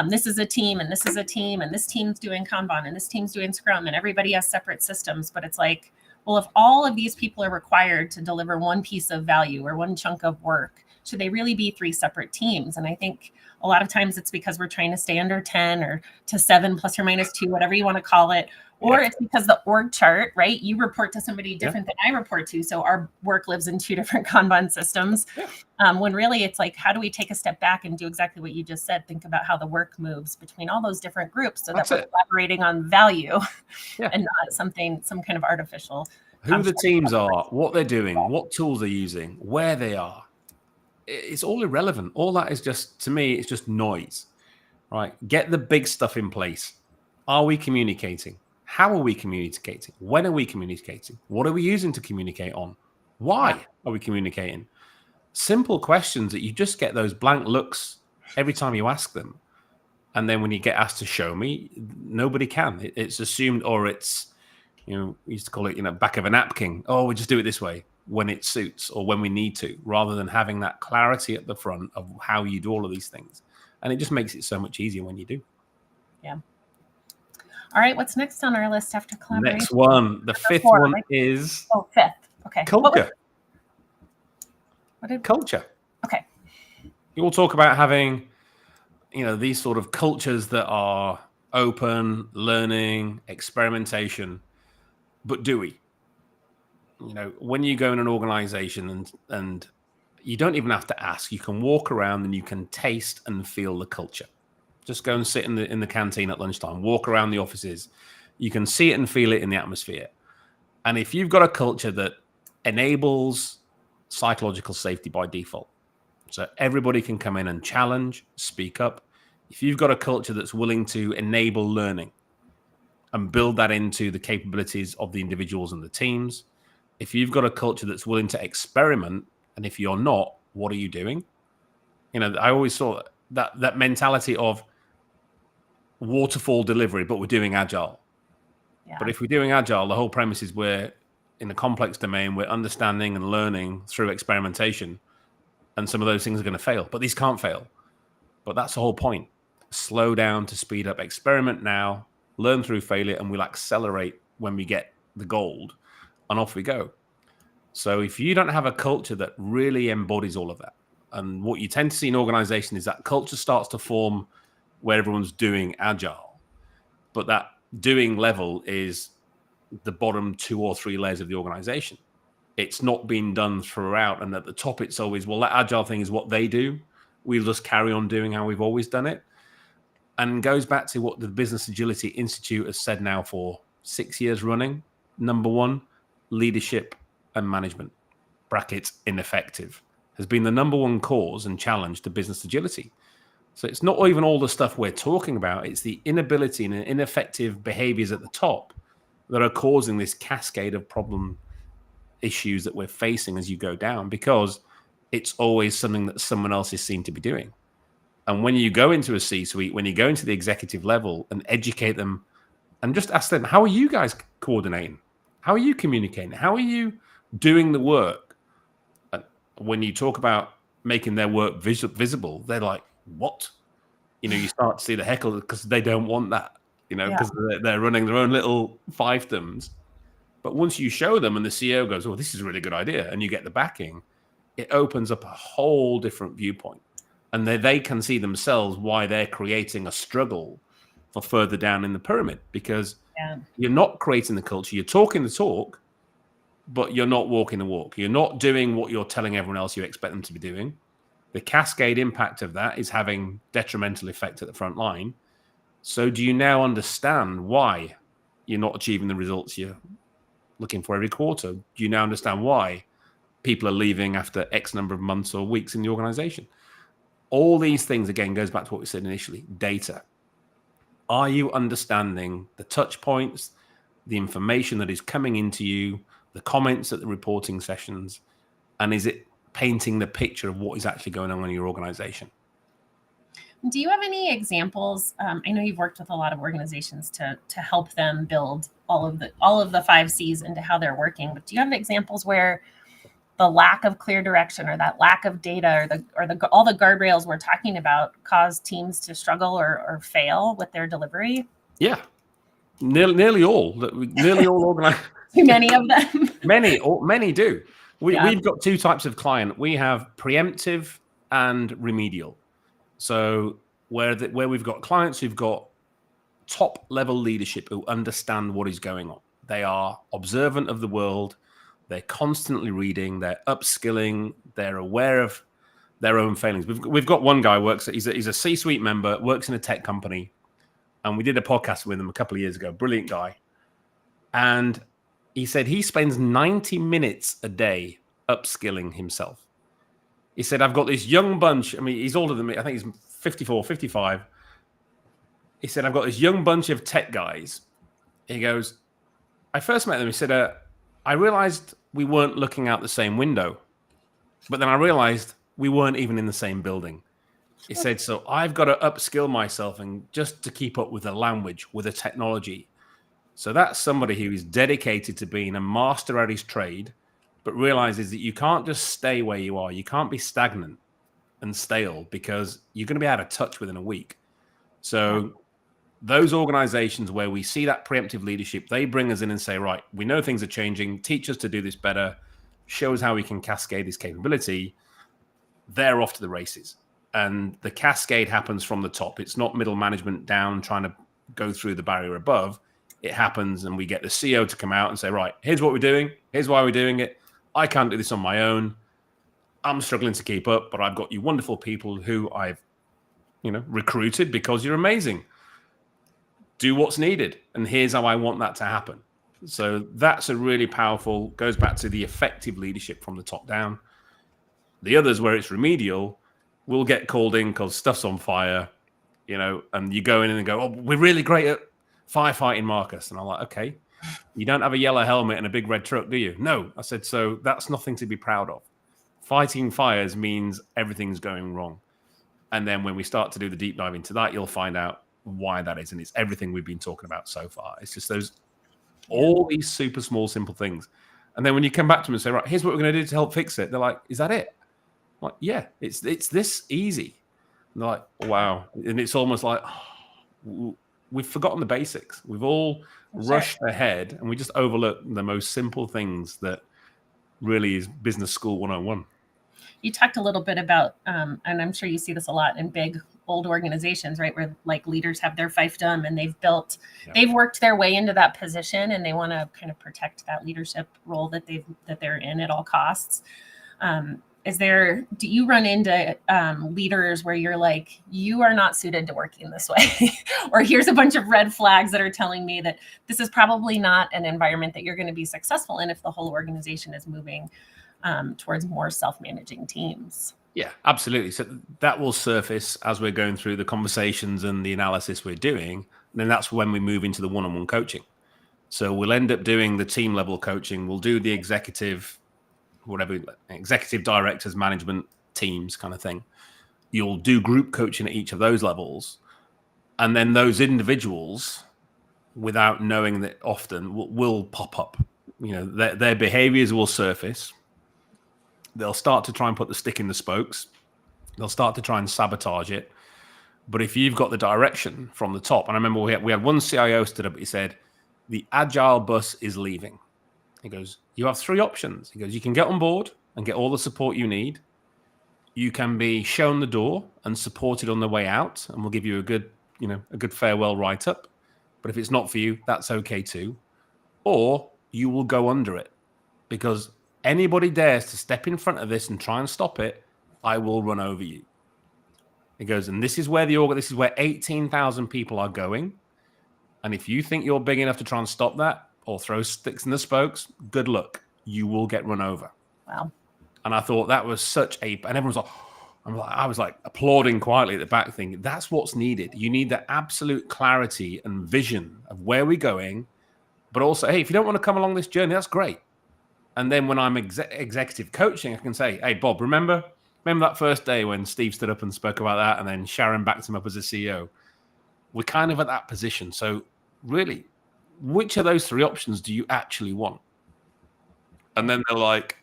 Speaker 1: this is a team and this is a team and this team's doing Kanban and this team's doing Scrum and everybody has separate systems. But it's like, well, if all of these people are required to deliver one piece of value or one chunk of work, should they really be 3 separate teams? And I think a lot of times it's because we're trying to stay under 10 or to 7 plus or minus 2, whatever you want to call it. Or it's because the org chart, right? You report to somebody different than I report to. So our work lives in 2 different Kanban systems. When really it's like, how do we take a step back and do exactly what you just said? Think about how the work moves between all those different groups so that we're collaborating on value and not some kind of artificial.
Speaker 2: Who the teams are, what they're doing, what tools they're using, where they are. It's all irrelevant. All that is just, to me, it's just noise, right? Get the big stuff in place. Are we communicating? How are we communicating? When are we communicating? What are we using to communicate on? Why are we communicating? Simple questions that you just get those blank looks every time you ask them. And then when you get asked to show me, nobody can. It's assumed, or it's, we used to call it, back of a napkin. Oh, we just do it this way when it suits or when we need to, rather than having that clarity at the front of how you do all of these things. And it just makes it so much easier when you do.
Speaker 1: Yeah. All right, what's next on our list after collaboration?
Speaker 2: Next one, the 5th one is...
Speaker 1: Oh, 5th. Okay.
Speaker 2: Culture.
Speaker 1: What
Speaker 2: culture.
Speaker 1: Okay.
Speaker 2: You will talk about having, these sort of cultures that are open, learning, experimentation. But do we? When you go in an organization and you don't even have to ask, you can walk around and you can taste and feel the culture. Just go and sit in the canteen at lunchtime, walk around the offices. You can see it and feel it in the atmosphere. And if you've got a culture that enables psychological safety by default, so everybody can come in and challenge, speak up. If you've got a culture that's willing to enable learning and build that into the capabilities of the individuals and the teams, if you've got a culture that's willing to experiment, and if you're not, what are you doing? I always saw that mentality of waterfall delivery, but we're doing agile. Yeah. But if we're doing agile, the whole premise is we're in a complex domain, we're understanding and learning through experimentation, and some of those things are going to fail, but these can't fail. But that's the whole point. Slow down to speed up, experiment now, learn through failure, and we'll accelerate when we get the gold, and off we go. So if you don't have a culture that really embodies all of that, and what you tend to see in organization is that culture starts to form where everyone's doing agile, but that doing level is the bottom 2 or 3 layers of the organization. It's not being done throughout, and at the top it's always, well, that agile thing is what they do. We'll just carry on doing how we've always done it. And goes back to what the Business Agility Institute has said now for 6 years running. Number 1, leadership and management, brackets ineffective, has been the number 1 cause and challenge to business agility. So it's not even all the stuff we're talking about. It's the inability and ineffective behaviors at the top that are causing this cascade of problem issues that we're facing as you go down, because it's always something that someone else is seen to be doing. And when you go into a C-suite, when you go into the executive level and educate them and just ask them, how are you guys coordinating? How are you communicating? How are you doing the work? When you talk about making their work visible, they're like, what? you start to see the heckle because they don't want that,
Speaker 1: Yeah.
Speaker 2: because they're running their own little fiefdoms. But once you show them and the CEO goes, oh, this is a really good idea, and you get the backing, it opens up a whole different viewpoint. And they can see themselves why they're creating a struggle for further down in the pyramid, because you're not creating the culture. You're talking the talk, but you're not walking the walk. You're not doing what you're telling everyone else you expect them to be doing. The cascade impact of that is having detrimental effect at the front line. So do you now understand why you're not achieving the results you're looking for every quarter? Do you now understand why people are leaving after X number of months or weeks in the organization? All these things, again, goes back to what we said initially, data. Are you understanding the touch points, the information that is coming into you, the comments at the reporting sessions, and is it painting the picture of what is actually going on in your organization?
Speaker 1: Do you have any examples? I know you've worked with a lot of organizations to help them build all of the 5 C's into how they're working, but do you have examples where the lack of clear direction or that lack of data or all the guardrails we're talking about cause teams to struggle or fail with their delivery?
Speaker 2: Yeah, nearly all organizations.
Speaker 1: Too many of them.
Speaker 2: Many do. We've got 2 types of client. We have preemptive and remedial. So where we've got clients who've got top level leadership who understand what is going on. They are observant of the world. They're constantly reading. They're upskilling. They're aware of their own failings. We've got one guy he's a C-suite member, works in a tech company, and we did a podcast with him a couple of years ago. Brilliant guy, and he said he spends 90 minutes a day upskilling himself. He said, I've got this young bunch. I mean, he's older than me. I think he's 54, 55. He said, I've got this young bunch of tech guys. He goes, I first met them. He said, I realized we weren't looking out the same window, but then I realized we weren't even in the same building. He said, so I've got to upskill myself and just to keep up with the language, with the technology. So that's somebody who is dedicated to being a master at his trade, but realizes that you can't just stay where you are. You can't be stagnant and stale because you're going to be out of touch within a week. So those organizations where we see that preemptive leadership, they bring us in and say, right, we know things are changing. Teach us to do this better. Show us how we can cascade this capability. They're off to the races. And the cascade happens from the top. It's not middle management down trying to go through the barrier above. It happens and we get the CEO to come out and say, right, here's what we're doing. Here's why we're doing it. I can't do this on my own. I'm struggling to keep up, but I've got you wonderful people who I've, recruited because you're amazing. Do what's needed. And here's how I want that to happen. So that's a really powerful, goes back to the effective leadership from the top down. The others where it's remedial will get called in because stuff's on fire, and you go in and go, oh, we're really great at firefighting, Marcus. And I'm like, okay, you don't have a yellow helmet and a big red truck, do you? No. I said, so that's nothing to be proud of. Fighting fires means everything's going wrong. And then when we start to do the deep dive into that, you'll find out why that is. And it's everything we've been talking about so far. It's just all these super small, simple things. And then when you come back to them and say, right, here's what we're going to do to help fix it. They're like, is that it? I'm like, yeah, it's this easy. And they're like, wow. And it's almost like, we've forgotten the basics. We've all rushed ahead and we just overlook the most simple things that really is business school 101.
Speaker 1: You talked a little bit about, and I'm sure you see this a lot in big old organizations, right? Where like leaders have their fiefdom and they've worked their way into that position and they want to kind of protect that leadership role that they're in at all costs. Do you run into leaders where you're like, you are not suited to working this way, or here's a bunch of red flags that are telling me that this is probably not an environment that you're going to be successful in if the whole organization is moving towards more self-managing teams?
Speaker 2: Yeah, absolutely. So that will surface as we're going through the conversations and the analysis we're doing. And then that's when we move into the one-on-one coaching. So we'll end up doing the team level coaching. We'll do the executive directors, management teams kind of thing. You'll do group coaching at each of those levels. And then those individuals, without knowing that often, will pop up. Their behaviors will surface. They'll start to try and put the stick in the spokes. They'll start to try and sabotage it. But if you've got the direction from the top, and I remember we had one CIO stood up, he said, the agile bus is leaving. He goes, you have 3 options. He goes, you can get on board and get all the support you need. You can be shown the door and supported on the way out, and we'll give you a good farewell write-up. But if it's not for you, that's okay too. Or you will go under it, because anybody dares to step in front of this and try and stop it, I will run over you. He goes, and this is where 18,000 people are going. And if you think you're big enough to try and stop that or throw sticks in the spokes, good luck. You will get run over.
Speaker 1: Wow.
Speaker 2: And I thought that was and everyone's like, I was like applauding quietly at the back thinking, that's what's needed. You need the absolute clarity and vision of where we're going. But also, hey, if you don't want to come along this journey, that's great. And then when I'm executive coaching, I can say, hey, Bob, remember that first day when Steve stood up and spoke about that, and then Sharon backed him up as a CEO? We're kind of at that position. So really, which of those 3 options do you actually want? And then they're like,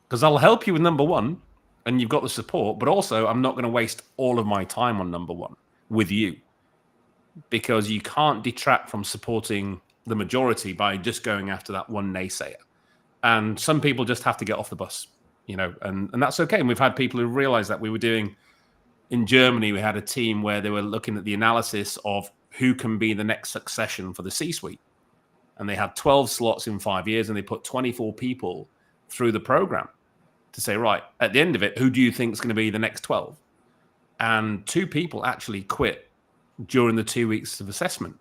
Speaker 2: because I'll help you with number 1, and you've got the support, but also I'm not going to waste all of my time on number 1 with you, because you can't detract from supporting the majority by just going after that one naysayer. And some people just have to get off the bus, and that's okay. And we've had people who realize that. We were doing in Germany, we had a team where they were looking at the analysis of who can be the next succession for the C-suite. And they had 12 slots in 5 years, and they put 24 people through the program to say, right, at the end of it, who do you think is going to be the next 12? And 2 people actually quit during the 2 weeks of assessment,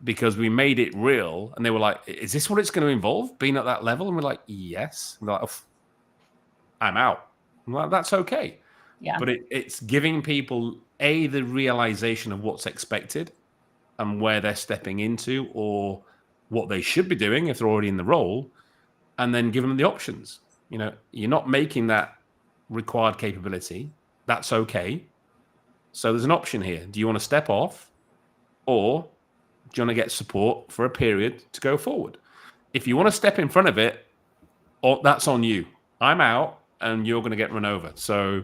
Speaker 2: because we made it real. And they were like, is this what it's going to involve, being at that level? And we're like, yes. And they're like, oh, I'm out. I'm like, that's okay.
Speaker 1: Yeah.
Speaker 2: But it's giving people, the realization of what's expected and where they're stepping into, or what they should be doing if they're already in the role, and then giving them the options. You're not making that required capability. That's okay. So there's an option here. Do you want to step off, or do you want to get support for a period to go forward? If you want to step in front of it, that's on you. I'm out, and you're going to get run over. So,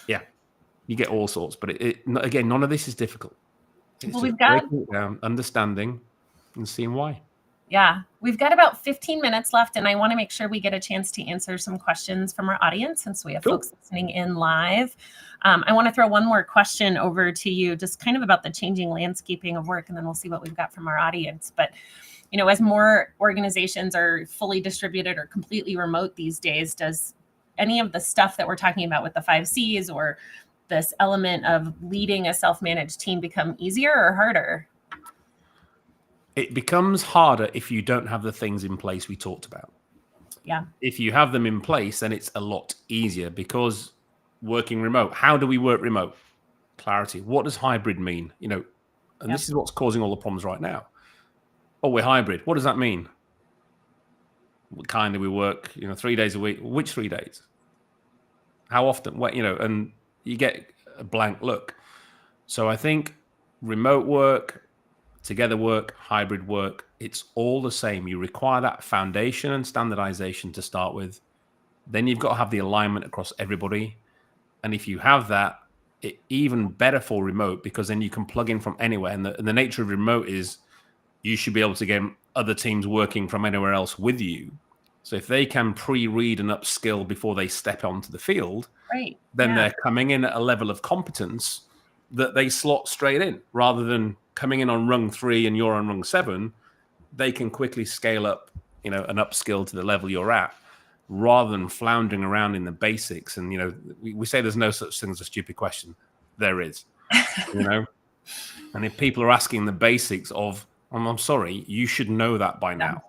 Speaker 2: yeah, you get all sorts. But again, none of this is difficult. It's
Speaker 1: We've got
Speaker 2: breaking it down, understanding, and seeing why.
Speaker 1: Yeah, we've got about 15 minutes left, and I want to make sure we get a chance to answer some questions from our audience, since we have folks listening in live. I want to throw one more question over to you, just kind of about the changing landscaping of work, and then we'll see what we've got from our audience. But, as more organizations are fully distributed or completely remote these days, does any of the stuff that we're talking about with the 5 C's or this element of leading a self-managed team become easier or harder?
Speaker 2: It becomes harder if you don't have the things in place we talked about.
Speaker 1: Yeah.
Speaker 2: If you have them in place, then it's a lot easier, because working remote, how do we work remote? Clarity. What does hybrid mean? This is what's causing all the problems right now. Oh, we're hybrid. What does that mean? What kind do we work, 3 days a week? Which 3 days? How often? And you get a blank look. So I think remote work, together work, hybrid work, it's all the same. You require that foundation and standardization to start with. Then you've got to have the alignment across everybody. And if you have that, it even better for remote, because then you can plug in from anywhere. And the nature of remote is you should be able to get other teams working from anywhere else with you. So if they can pre-read and upskill before they step onto the field,
Speaker 1: right,
Speaker 2: then they're coming in at a level of competence that they slot straight in, rather than coming in on rung 3 and you're on rung 7. They can quickly scale up, an upskill to the level you're at, rather than floundering around in the basics. And, we say there's no such thing as a stupid question. There is, And if people are asking the basics of, I'm sorry, you should know that by now.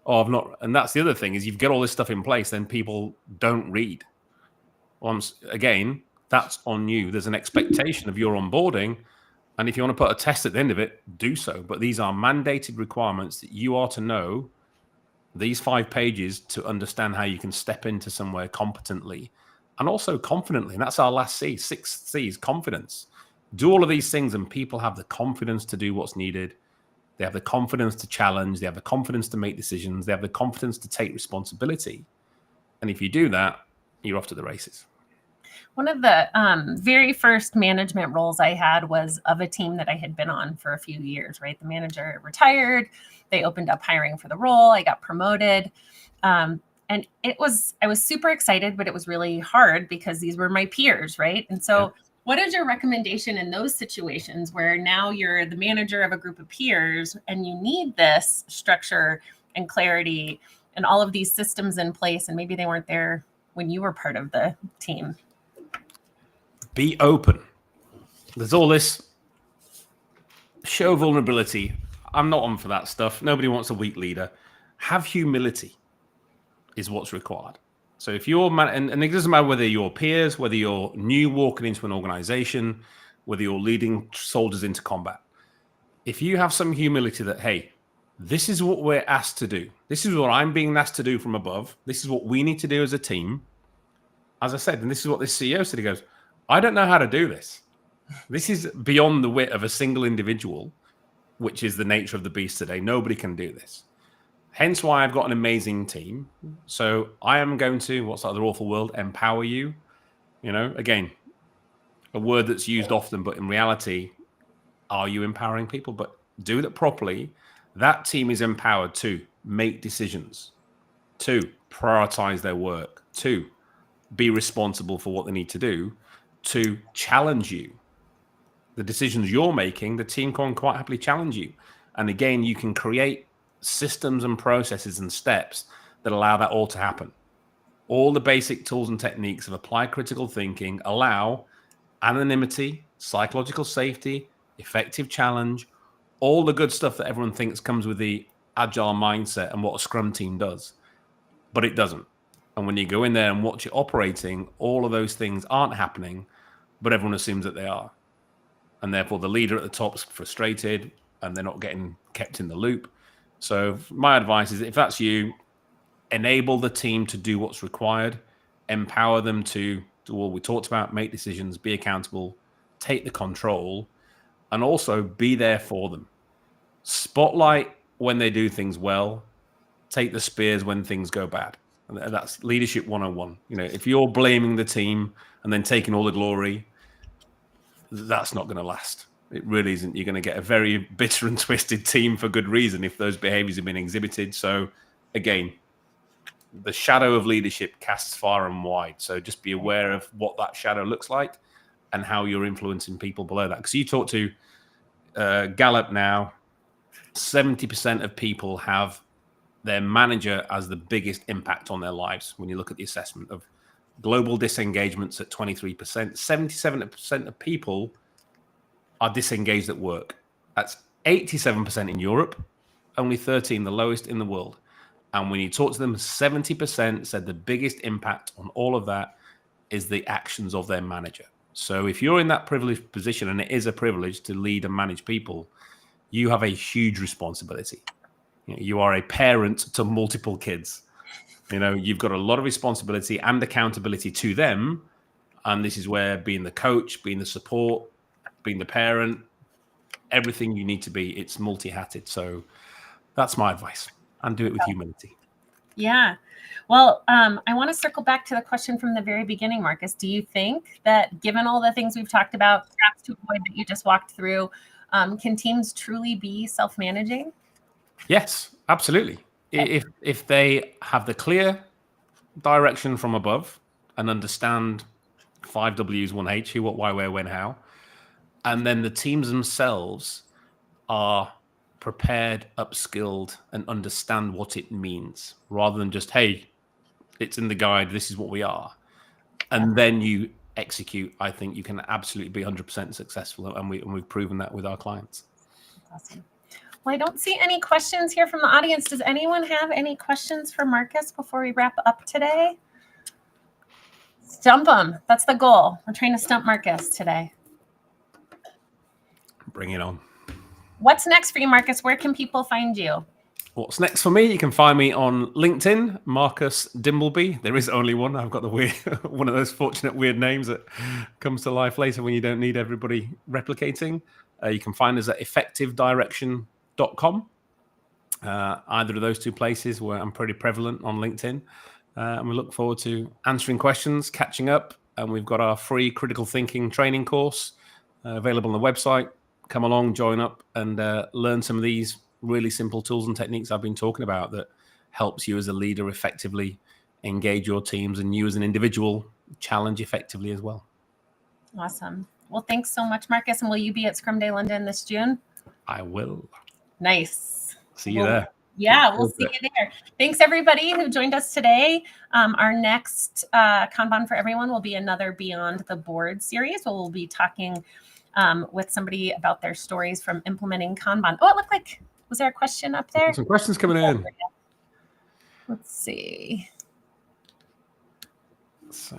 Speaker 2: Oh, I've not. And that's the other thing, is you've got all this stuff in place, then people don't read. Again, that's on you. There's an expectation of your onboarding. And if you want to put a test at the end of it, do so. But these are mandated requirements that you are to know these 5 pages to understand how you can step into somewhere competently and also confidently. And that's our last C, 6 C's, confidence. Do all of these things, and people have the confidence to do what's needed. They have the confidence to challenge. They have the confidence to make decisions. They have the confidence to take responsibility. And if you do that, you're off to the races.
Speaker 1: One of the very first management roles I had was of a team that I had been on for a few years, right? The manager retired. They opened up hiring for the role. I got promoted. And I was super excited, but it was really hard because these were my peers, right? And so what is your recommendation in those situations where now you're the manager of a group of peers and you need this structure and clarity and all of these systems in place, and maybe they weren't there when you were part of the team?
Speaker 2: Be open. There's all this show vulnerability. I'm not on for that stuff. Nobody wants a weak leader. Have humility is what's required. So if you're and it doesn't matter whether you're peers, whether you're new walking into an organization, whether you're leading soldiers into combat. If you have some humility that, hey, this is what we're asked to do. This is what I'm being asked to do from above. This is what we need to do as a team. As I said, and this is what this CEO said, he goes, I don't know how to do this. This is beyond the wit of a single individual, which is the nature of the beast today. Nobody can do this. Hence why I've got an amazing team. So I am going to, what's that other awful word? Empower you. You know, again, a word that's used often, but in reality, are you empowering people? But do it properly. That team is empowered to make decisions, to prioritize their work, to be responsible for what they need to do, to challenge you. The decisions you're making, the team can quite happily challenge you. And again, you can create systems and processes and steps that allow that all to happen. All the basic tools and techniques of applied critical thinking allow anonymity, psychological safety, effective challenge, all the good stuff that everyone thinks comes with the agile mindset and what a Scrum team does. But it doesn't. And when you go in there and watch it operating, all of those things aren't happening, but everyone assumes that they are. And therefore the leader at the top's frustrated and they're not getting kept in the loop. So my advice is, if that's you, enable the team to do what's required, empower them to do what we talked about, make decisions, be accountable, take the control, and also be there for them. Spotlight when they do things well, take the spears when things go bad. And that's leadership 101. You know, if you're blaming the team and then taking all the glory, that's not going to last. It really isn't. You're going to get a very bitter and twisted team for good reason if those behaviors have been exhibited. So again, the shadow of leadership casts far and wide. So just be aware of what that shadow looks like and how you're influencing people below that. Because you talk to Gallup now, 70% of people have their manager as the biggest impact on their lives. When you look at the assessment of global disengagements at 23%, 77% of people are disengaged at work. That's 87% in Europe, only 13, the lowest in the world. And when you talk to them, 70% said the biggest impact on all of that is the actions of their manager. So if you're in that privileged position, and it is a privilege to lead and manage people, you have a huge responsibility. You are a parent to multiple kids. You know, you've got a lot of responsibility and accountability to them. And this is where being the coach, being the support, being the parent, everything you need to be, it's multi-hatted. So that's my advice. And do it with humility.
Speaker 1: Yeah. Well, I want to circle back to the question from the very beginning, Marcus. Do you think that given all the things we've talked about, traps to avoid that you just walked through, can teams truly be self-managing?
Speaker 2: Yes, absolutely. Okay. If they have the clear direction from above and understand 5 W's, 1 H, who, what, why, where, when, how, and then the teams themselves are prepared, upskilled, and understand what it means, rather than just, hey, it's in the guide, this is what we are. And then you execute, I think you can absolutely be 100% successful. And we've proven that with our clients.
Speaker 1: Awesome. Well, I don't see any questions here from the audience. Does anyone have any questions for Marcus before we wrap up today? Stump them. That's the goal. We're trying to stump Marcus today.
Speaker 2: Bring it on. What's
Speaker 1: next for you, Marcus? Where can people find you?
Speaker 2: What's next for me? You can find me on LinkedIn, Marcus Dimbleby. There is only one. I've got the weird, one of those fortunate weird names that comes to life later when you don't need everybody replicating. You can find us at effectivedirection.com. Either of those two places where I'm pretty prevalent on LinkedIn. And we look forward to answering questions, catching up, and we've got our free critical thinking training course available on the website. Come along, join up, and learn some of these really simple tools and techniques I've been talking about that helps you as a leader effectively engage your teams, and you as an individual challenge effectively as well.
Speaker 1: Awesome. Well, thanks so much, Marcus. And will you be at Scrum Day London this June?
Speaker 2: I will.
Speaker 1: Nice.
Speaker 2: See you there.
Speaker 1: Yeah, we'll see you there. Thanks, everybody who joined us today. Our next Kanban for Everyone will be another Beyond the Board series, where we'll be talking with somebody about their stories from implementing Kanban. Oh, it looked like, was there a question up there?
Speaker 2: Some questions coming in.
Speaker 1: Let's see.
Speaker 2: So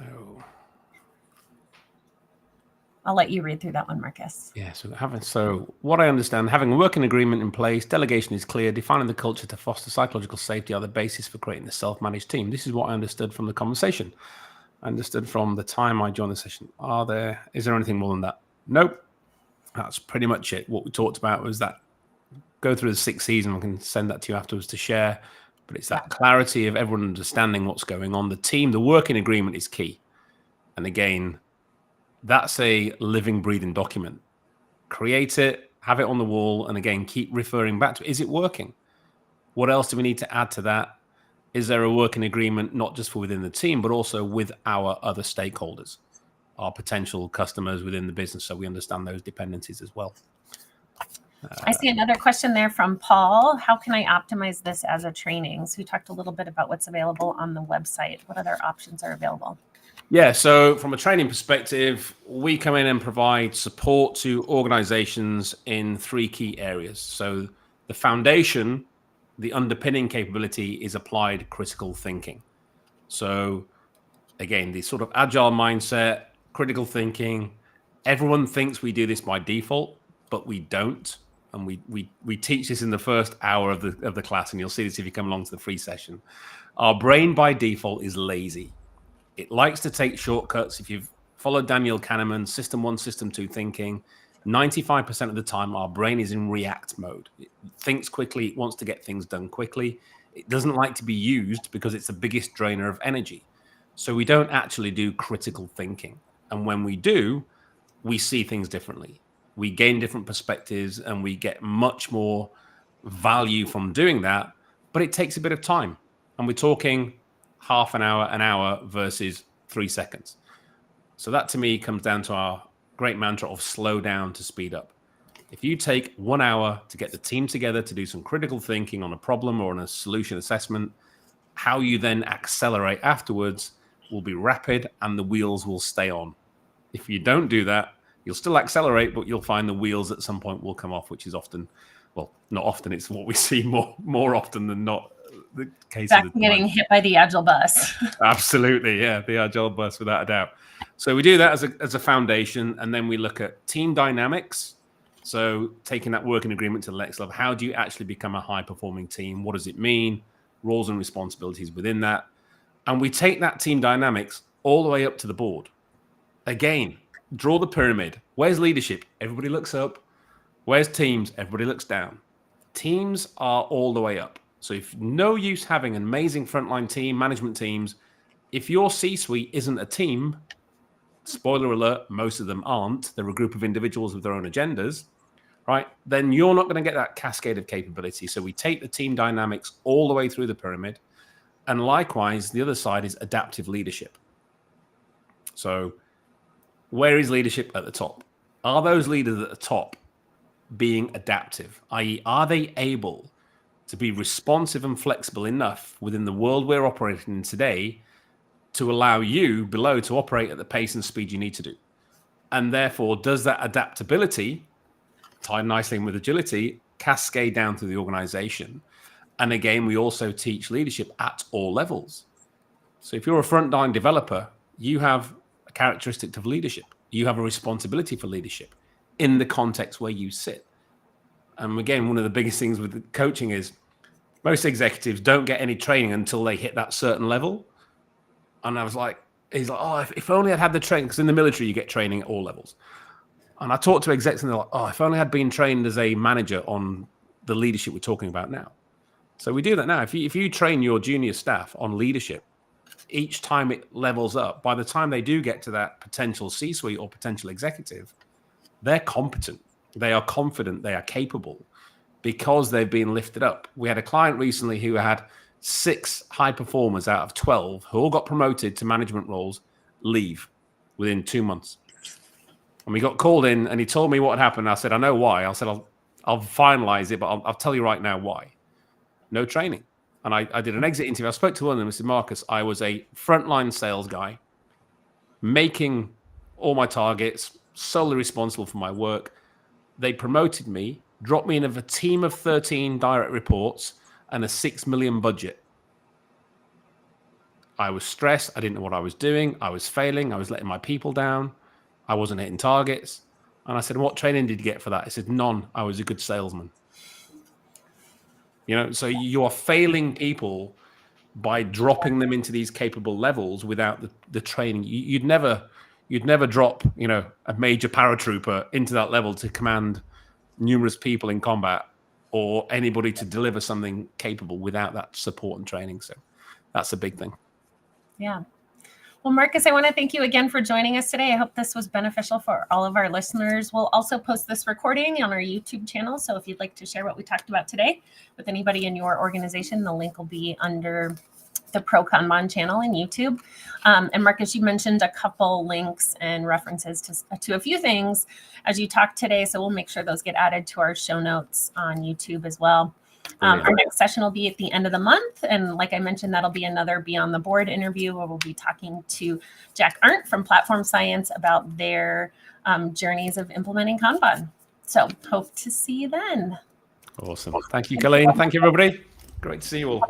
Speaker 1: I'll let you read through that one, Marcus.
Speaker 2: Yeah, so what I understand, having a working agreement in place, delegation is clear, defining the culture to foster psychological safety are the basis for creating the self-managed team. This is what I understood from the conversation. I understood from the time I joined the session. Is there anything more than that? Nope. That's pretty much it. What we talked about was that go through the 6 seasons. I can send that to you afterwards to share. But it's that clarity of everyone understanding what's going on. The team, the working agreement is key. And again, that's a living, breathing document. Create it, have it on the wall, and again, keep referring back to it. Is it working? What else do we need to add to that? Is there a working agreement, not just for within the team, but also with our other stakeholders, our potential customers within the business, so we understand those dependencies as well?
Speaker 1: I see another question there from Paul. How can I optimize this as a training? So we talked a little bit about what's available on the website. What other options are available?
Speaker 2: Yeah, so from a training perspective, we come in and provide support to organizations in 3 key areas. So the foundation, the underpinning capability is applied critical thinking. So again, the sort of agile mindset, critical thinking, everyone thinks we do this by default, but we don't. And we teach this in the first hour of the class, and you'll see this if you come along to the free session. Our brain by default is lazy. It likes to take shortcuts. If you've followed Daniel Kahneman's System 1, System 2 thinking, 95% of the time, our brain is in react mode. It thinks quickly. It wants to get things done quickly. It doesn't like to be used because it's the biggest drainer of energy. So we don't actually do critical thinking. And when we do, we see things differently. We gain different perspectives, and we get much more value from doing that. But it takes a bit of time. And we're talking half an hour versus 3 seconds. So that to me comes down to our great mantra of slow down to speed up. If you take 1 hour to get the team together to do some critical thinking on a problem or on a solution assessment, how you then accelerate afterwards will be rapid, and the wheels will stay on. If you don't do that, you'll still accelerate, but you'll find the wheels at some point will come off, which is often, well, not often, it's what we see more often than not. The case
Speaker 1: Back
Speaker 2: of the
Speaker 1: getting hit by the agile bus.
Speaker 2: Absolutely, yeah, the agile bus, without a doubt. So we do that as a foundation, and then we look at team dynamics. So taking that working agreement to the next level, how do you actually become a high-performing team? What does it mean? Roles and responsibilities within that. And we take that team dynamics all the way up to the board. Again, draw the pyramid. Where's leadership? Everybody looks up. Where's teams? Everybody looks down. Teams are all the way up. So if no use having an amazing frontline team, management teams, if your C-suite isn't a team, spoiler alert, most of them aren't, they're a group of individuals with their own agendas, right? Then you're not going to get that cascade of capability. So we take the team dynamics all the way through the pyramid. And likewise, the other side is adaptive leadership. So where is leadership at the top? Are those leaders at the top being adaptive? i.e., are they able to be responsive and flexible enough within the world we're operating in today to allow you below to operate at the pace and speed you need to do? And therefore, does that adaptability, tied nicely in with agility, cascade down through the organization? And again, we also teach leadership at all levels. So if you're a frontline developer, you have a characteristic of leadership. You have a responsibility for leadership in the context where you sit. And again, one of the biggest things with coaching is most executives don't get any training until they hit that certain level. And I was like, he's like, oh, if only I'd had the training, because in the military, you get training at all levels. And I talked to execs and they're like, oh, if only I'd been trained as a manager on the leadership we're talking about now. So we do that now. If you train your junior staff on leadership, each time it levels up, by the time they do get to that potential C-suite or potential executive, they're competent, they are confident, they are capable because they've been lifted up. We had a client recently who had 6 high performers out of 12 who all got promoted to management roles leave within 2 months. And we got called in and he told me what happened. I said, I know why. I said, I'll finalize it, but I'll tell you right now why. No training. And I did an exit interview. I spoke to one of them and said, Marcus, I was a frontline sales guy, making all my targets, solely responsible for my work. They promoted me, dropped me in a team of 13 direct reports and a 6 million budget. I was stressed. I didn't know what I was doing. I was failing. I was letting my people down. I wasn't hitting targets. And I said, what training did you get for that? He said, none. I was a good salesman. You know, so you are failing people by dropping them into these capable levels without the training. You'd never drop, you know, a major paratrooper into that level to command numerous people in combat or anybody to deliver something capable without that support and training. So that's a big thing.
Speaker 1: Yeah. Well, Marcus, I want to thank you again for joining us today. I hope this was beneficial for all of our listeners. We'll also post this recording on our YouTube channel. So if you'd like to share what we talked about today with anybody in your organization, the link will be under the Pro Kanban channel in YouTube. And Marcus, you mentioned a couple links and references to a few things as you talked today. So we'll make sure those get added to our show notes on YouTube as well. Our next session will be at the end of the month. And like I mentioned, that'll be another Beyond the Board interview where we'll be talking to Jack Arndt from Platform Science about their journeys of implementing Kanban. So hope to see you then.
Speaker 2: Awesome. Thank you, Colleen. Thank you, everybody. Great to see you all.